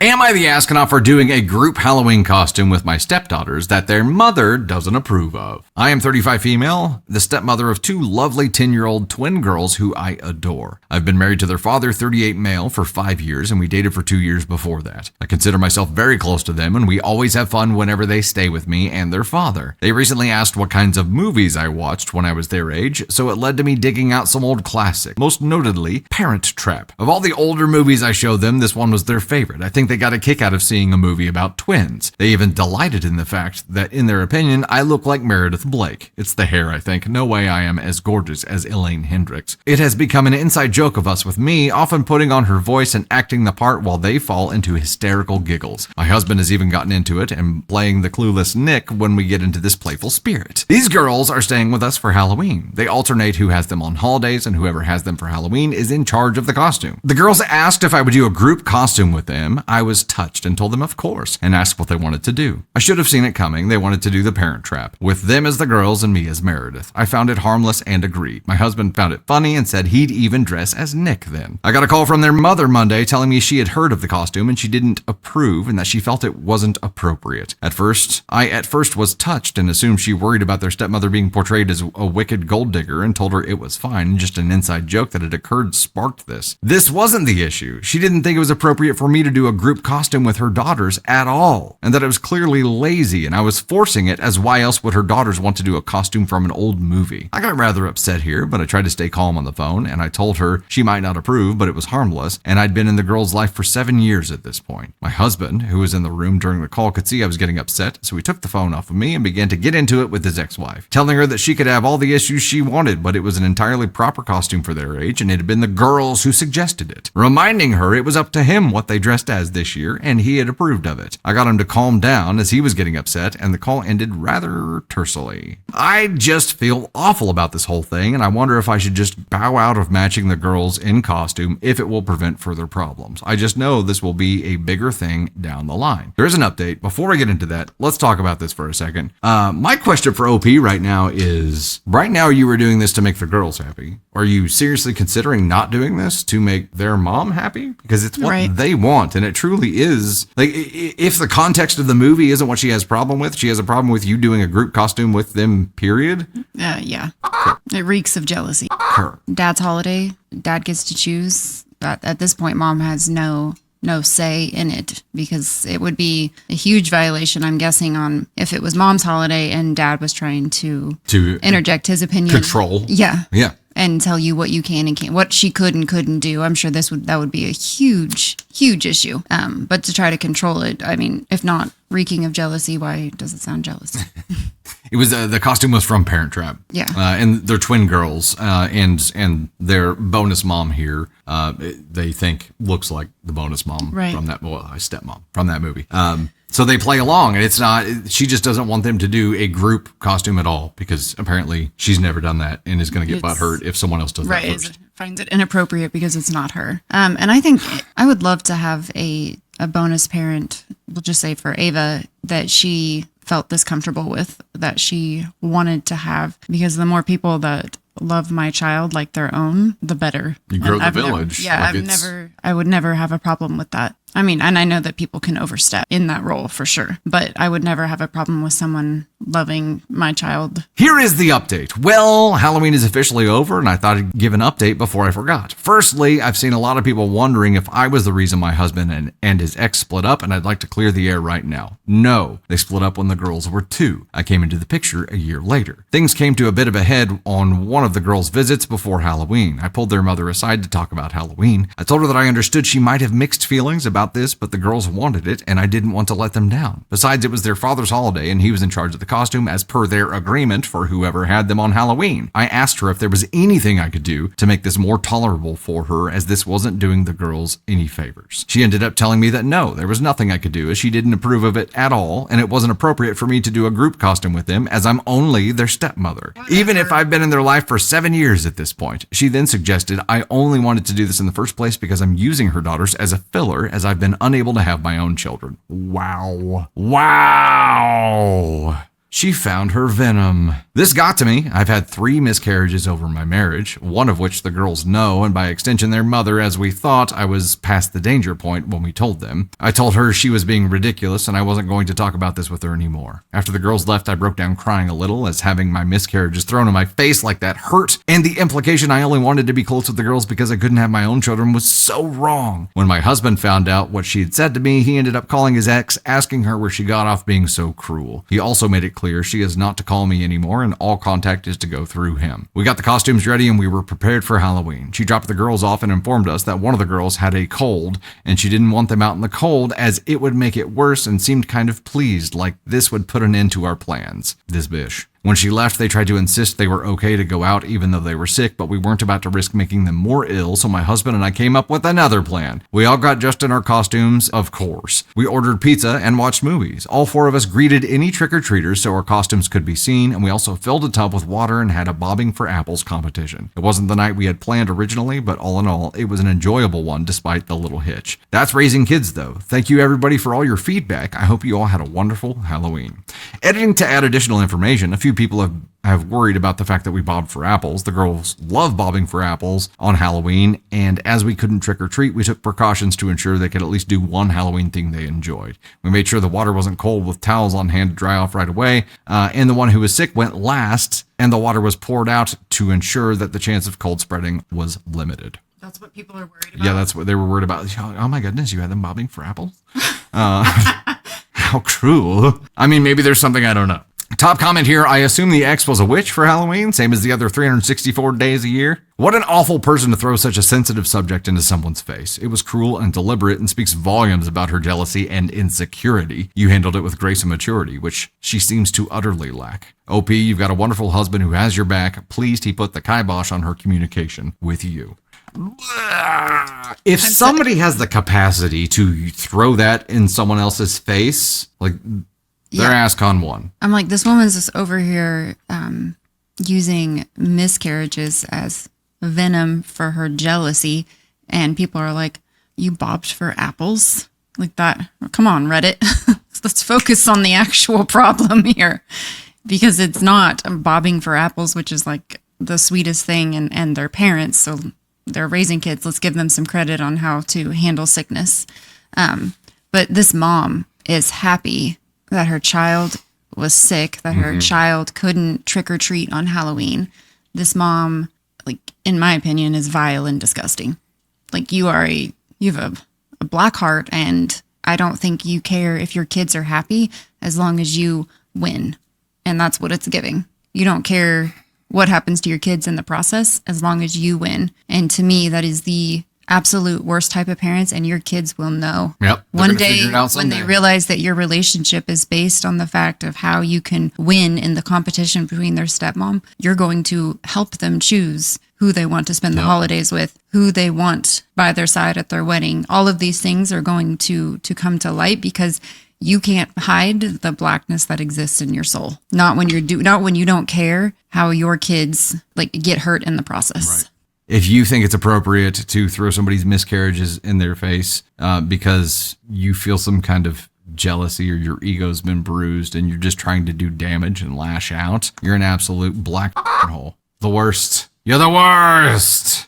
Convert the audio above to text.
Am I the astronaut for doing a group Halloween costume with my stepdaughters that their mother doesn't approve of? I am 35 female, the stepmother of 2 lovely 10-year-old twin girls who I adore. I've been married to their father, 38 male, for 5 years, and we dated for 2 years before that. I consider myself very close to them, and we always have fun whenever they stay with me and their father. They recently asked what kinds of movies I watched when I was their age, so it led to me digging out some old classics, most notably Parent Trap. Of all the older movies I showed them, this one was their favorite. I think they got a kick out of seeing a movie about twins. They even delighted in the fact that, in their opinion, I look like Meredith Blake. It's the hair, I think. No way I am as gorgeous as Elaine Hendricks. It has become an inside joke of us, with me often putting on her voice and acting the part while they fall into hysterical giggles. My husband has even gotten into it and playing the clueless Nick when we get into this playful spirit. These girls are staying with us for Halloween. They alternate who has them on holidays, and whoever has them for Halloween is in charge of the costume. The girls asked if I would do a group costume with them. I was touched and told them of course, and asked what they wanted to do. I should have seen it coming. They wanted to do the Parent Trap, with them as the girls and me as Meredith. I found it harmless and agreed. My husband found it funny and said he'd even dress as Nick then. I got a call from their mother Monday telling me she had heard of the costume and she didn't approve and that she felt it wasn't appropriate. At first was touched and assumed she worried about their stepmother being portrayed as a wicked gold digger, and told her it was fine and just an inside joke that had occurred sparked this. This wasn't the issue. She didn't think it was appropriate for me to do a group costume with her daughters at all, and that it was clearly lazy and I was forcing it, as why else would her daughters want to do a costume from an old movie? I got rather upset here, but I tried to stay calm on the phone, and I told her she might not approve, but it was harmless, and I'd been in the girl's life for 7 years at this point. My husband, who was in the room during the call, could see I was getting upset, so he took the phone off of me and began to get into it with his ex-wife, telling her that she could have all the issues she wanted, but it was an entirely proper costume for their age, and it had been the girls who suggested it, reminding her it was up to him what they dressed as this year, and he had approved of it. I got him to calm down as he was getting upset, and the call ended rather tersely. I just feel awful about this whole thing, and I wonder if I should just bow out of matching the girls in costume if it will prevent further problems. I just know this will be a bigger thing down the line. There is an update. Before we get into that, let's talk about this for a second. My question for OP right now is, right now you were doing this to make the girls happy. Are you seriously considering not doing this to make their mom happy? Because it's what they want, and it truly is. Like, if the context of the movie isn't what she has a problem with, she has a problem with you doing a group costume with them, period? Yeah. It reeks of jealousy. Dad's holiday, dad gets to choose. At this point, mom has no say in it, because it would be a huge violation, I'm guessing, on if it was mom's holiday and dad was trying to interject his opinion. Control. Yeah. And tell you what you can and can't, what she could and couldn't do. I'm sure that would be a huge issue. But to try to control it, I mean, if not reeking of jealousy, why does it sound jealous? It was the costume was from Parent Trap. Yeah. And they're twin girls, and their bonus mom here, they think looks like the bonus mom from that, stepmom from that movie. So they play along, and it's not, she just doesn't want them to do a group costume at all, because apparently she's never done that and is going to get butthurt if someone else does that first. Finds it inappropriate because it's not her. And I think I would love to have a bonus parent, we'll just say for Ava, that she felt this comfortable with, that she wanted to have, because the more people that love my child like their own, the better. You grow the village. I would never have a problem with that. I mean, and I know that people can overstep in that role for sure, but I would never have a problem with someone loving my child. Here is the update. Well, Halloween is officially over, and I thought I'd give an update before I forgot. Firstly, I've seen a lot of people wondering if I was the reason my husband and his ex split up, and I'd like to clear the air right now. No, they split up when the girls were 2. I came into the picture a year later. Things came to a bit of a head on one of the girls' visits before Halloween. I pulled their mother aside to talk about Halloween. I told her that I understood she might have mixed feelings about this, but the girls wanted it, and I didn't want to let them down. Besides, it was their father's holiday, and he was in charge of the costume as per their agreement for whoever had them on Halloween. I asked her if there was anything I could do to make this more tolerable for her, as this wasn't doing the girls any favors. She ended up telling me that no, there was nothing I could do, as she didn't approve of it at all, and it wasn't appropriate for me to do a group costume with them, as I'm only their stepmother. Even if I've been in their life for 7 years at this point. She then suggested I only wanted to do this in the first place because I'm using her daughters as a filler, as I've been unable to have my own children. Wow. She found her venom. This got to me. I've had 3 miscarriages over my marriage, one of which the girls know, and by extension their mother, as we thought I was past the danger point when we told them. I told her she was being ridiculous and I wasn't going to talk about this with her anymore. After the girls left, I broke down crying a little, as having my miscarriages thrown in my face like that hurt, and the implication I only wanted to be close with the girls because I couldn't have my own children was so wrong. When my husband found out what she had said to me, he ended up calling his ex, asking her where she got off being so cruel. He also made it clear she is not to call me anymore and all contact is to go through him. We got the costumes ready and we were prepared for Halloween. She dropped the girls off and informed us that one of the girls had a cold and she didn't want them out in the cold as it would make it worse, and seemed kind of pleased, like this would put an end to our plans. This bitch. When she left, they tried to insist they were okay to go out even though they were sick, but we weren't about to risk making them more ill, so my husband and I came up with another plan. We all got dressed in our costumes, of course. We ordered pizza and watched movies. All 4 of us greeted any trick-or-treaters so our costumes could be seen, and we also filled a tub with water and had a bobbing for apples competition. It wasn't the night we had planned originally, but all in all, it was an enjoyable one despite the little hitch. That's raising kids, though. Thank you everybody for all your feedback. I hope you all had a wonderful Halloween. Editing to add additional information, a few people have worried about the fact that we bobbed for apples. The girls love bobbing for apples on Halloween, and as we couldn't trick or treat, we took precautions to ensure they could at least do one Halloween thing they enjoyed. We made sure the water wasn't cold with towels on hand to dry off right away, and the one who was sick went last, and the water was poured out to ensure that the chance of cold spreading was limited. That's what people are worried about? Yeah, that's what they were worried about. Oh my goodness, you had them bobbing for apples? How cruel. I mean, maybe there's something I don't know. Top comment here, I assume the ex was a witch for Halloween, same as the other 364 days a year. What an awful person to throw such a sensitive subject into someone's face. It was cruel and deliberate and speaks volumes about her jealousy and insecurity. You handled it with grace and maturity, which she seems to utterly lack. OP, you've got a wonderful husband who has your back. Pleased he put the kibosh on her communication with you. If somebody has the capacity to throw that in someone else's face, like... They're ASCON 1. I'm like, this woman's just over here using miscarriages as venom for her jealousy. And people are like, you bobbed for apples? Like that. Come on, Reddit. Let's focus on the actual problem here. Because it's not bobbing for apples, which is like the sweetest thing, and their parents. So they're raising kids. Let's give them some credit on how to handle sickness. But this mom is happy that her child was sick, that her child couldn't trick or treat on Halloween. This mom, like, in my opinion, is vile and disgusting. Like, you have a black heart, and I don't think you care if your kids are happy as long as you win. And that's what it's giving. You don't care what happens to your kids in the process as long as you win. And to me, that is the absolute worst type of parents, and your kids will know. Yep. One day when they realize that your relationship is based on the fact of how you can win in the competition between their stepmom, you're going to help them choose who they want to spend the holidays with, who they want by their side at their wedding. All of these things are going to come to light because you can't hide the blackness that exists in your soul. Not when you don't care how your kids like get hurt in the process. Right. If you think it's appropriate to throw somebody's miscarriages in their face because you feel some kind of jealousy or your ego's been bruised and you're just trying to do damage and lash out, you're an absolute black hole. The worst. You're the worst.